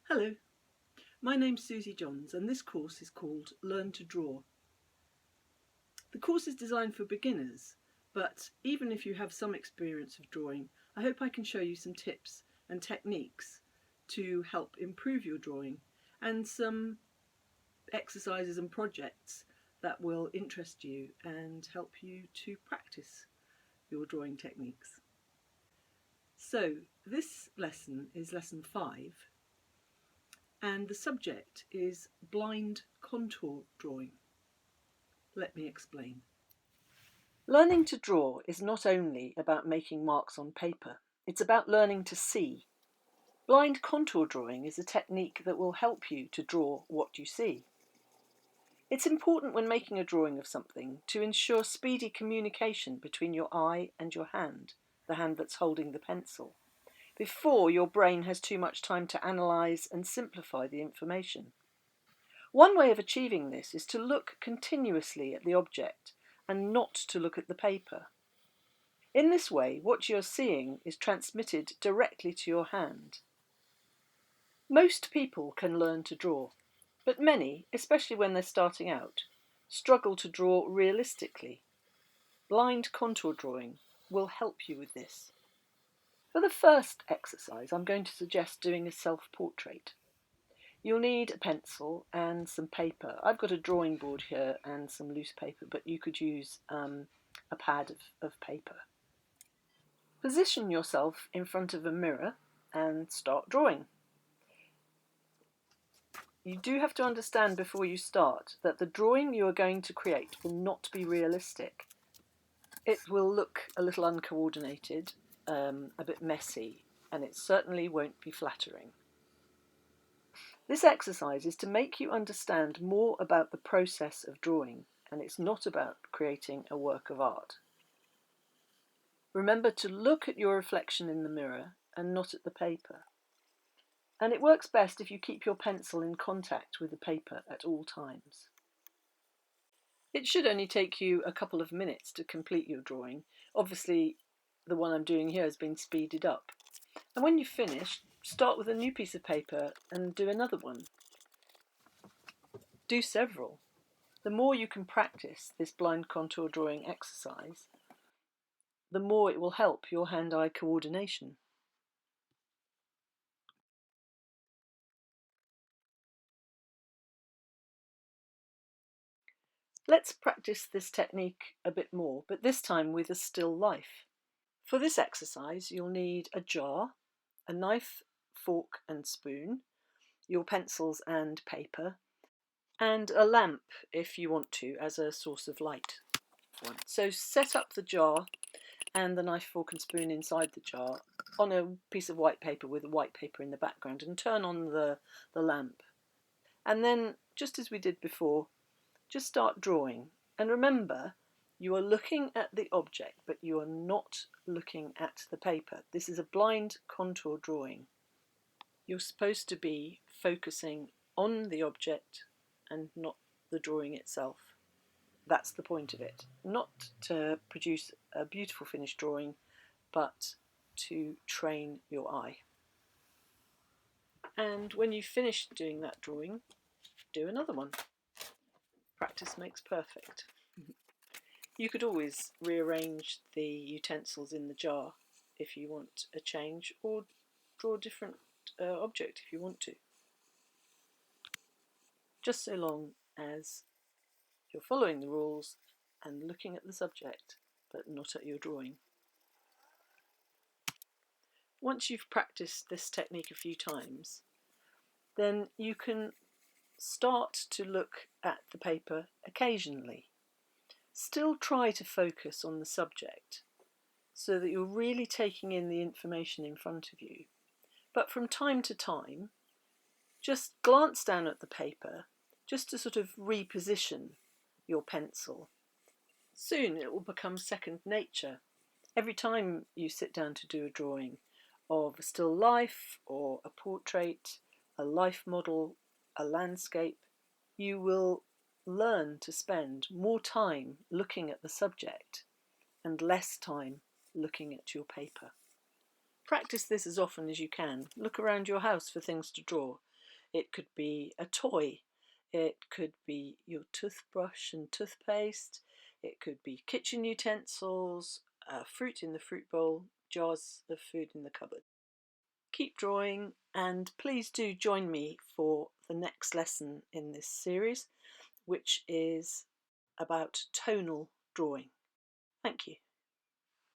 Hello, my name's Susie Johns and this course is called Learn to Draw. The course is designed for beginners, but even if you have some experience of drawing, I hope I can show you some tips and techniques to help improve your drawing and some exercises and projects that will interest you and help you to practice your drawing techniques. So this lesson is lesson 5. And the subject is blind contour drawing. Let me explain. Learning to draw is not only about making marks on paper, it's about learning to see. Blind contour drawing is a technique that will help you to draw what you see. It's important when making a drawing of something to ensure speedy communication between your eye and your hand, the hand that's holding the pencil, before your brain has too much time to analyse and simplify the information. One way of achieving this is to look continuously at the object and not to look at the paper. In this way, what you're seeing is transmitted directly to your hand. Most people can learn to draw, but many, especially when they're starting out, struggle to draw realistically. Blind contour drawing will help you with this. For the first exercise, I'm going to suggest doing a self-portrait. You'll need a pencil and some paper. I've got a drawing board here and some loose paper, but you could use a pad of paper. Position yourself in front of a mirror and start drawing. You do have to understand before you start that the drawing you are going to create will not be realistic. It will look a little uncoordinated, a bit messy, and it certainly won't be flattering. This exercise is to make you understand more about the process of drawing, and it's not about creating a work of art. Remember to look at your reflection in the mirror and not at the paper. And it works best if you keep your pencil in contact with the paper at all times. It should only take you a couple of minutes to complete your drawing. Obviously, the one I'm doing here has been speeded up. And when you've finished, start with a new piece of paper and do another one. Do several. The more you can practice this blind contour drawing exercise, the more it will help your hand-eye coordination. Let's practice this technique a bit more, but this time with a still life. For this exercise, you'll need a jar, a knife, fork and spoon, your pencils and paper, and a lamp if you want to as a source of light. So set up the jar and the knife, fork and spoon inside the jar on a piece of white paper with a white paper in the background, and turn on the lamp. And then, just as we did before, just start drawing. And remember, you are looking at the object, but you are not looking at the paper. This is a blind contour drawing. You're supposed to be focusing on the object and not the drawing itself. That's the point of it. Not to produce a beautiful finished drawing, but to train your eye. And when you've finished doing that drawing, do another one. Practice makes perfect. You could always rearrange the utensils in the jar if you want a change, or draw a different object if you want to. Just so long as you're following the rules and looking at the subject, but not at your drawing. Once you've practiced this technique a few times, then you can start to look at the paper occasionally. Still try to focus on the subject so that you're really taking in the information in front of you. But from time to time, just glance down at the paper just to sort of reposition your pencil. Soon it will become second nature. Every time you sit down to do a drawing of a still life or a portrait, a life model, a landscape, you will learn to spend more time looking at the subject and less time looking at your paper. Practice this as often as you can. Look around your house for things to draw. It could be a toy. It could be your toothbrush and toothpaste. It could be kitchen utensils, fruit in the fruit bowl, jars of food in the cupboard. Keep drawing, and please do join me for the next lesson in this series, which is about tonal drawing. Thank you.